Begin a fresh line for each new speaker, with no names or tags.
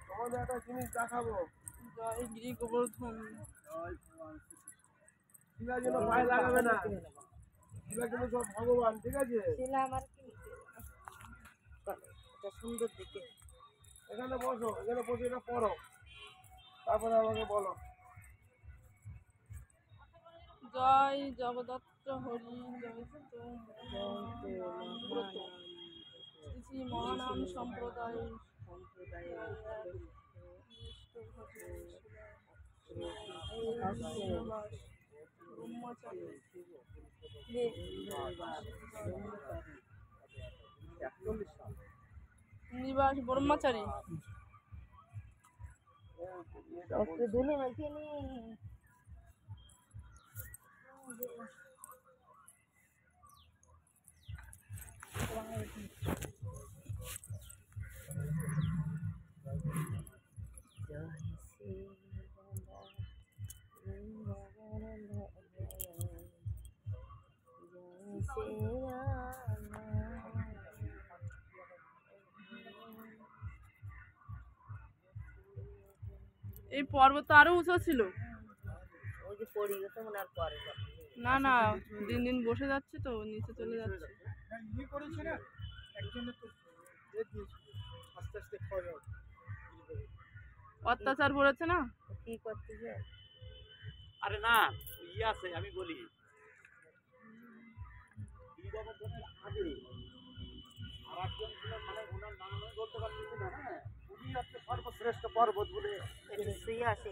তোমাদের একটা জিনিস দেখাবো।
জয় গিরি গোবর্ধন।
শিলার জন্য পায়ে লাগাবে না, শিলার জন্য সব ভগবান, ঠিক আছে?
সুন্দর দেখে।
এখানে বসো, এখানে বসে এটা পড়ো, তারপরে আমাকে বলো।
জয় জগদত্ত হরি, জয় শ্রী মহানাম সম্প্রদায় নিবাস ব্রহ্মচারী। এই পর্বত আরো উঁচু ছিল। না না, দিন দিন বসে যাচ্ছে তো নিচে চলে যাচ্ছে। অত্যাচার করেছে না, কি করতেছে?
আরে না আছে, আমি বলি আগে আর একজন ছিল, মানে ওনার নাম আমি বলতে পারছি না। হ্যাঁ, উনি হচ্ছে সর্বশ্রেষ্ঠ পর্বত বলে
আছে।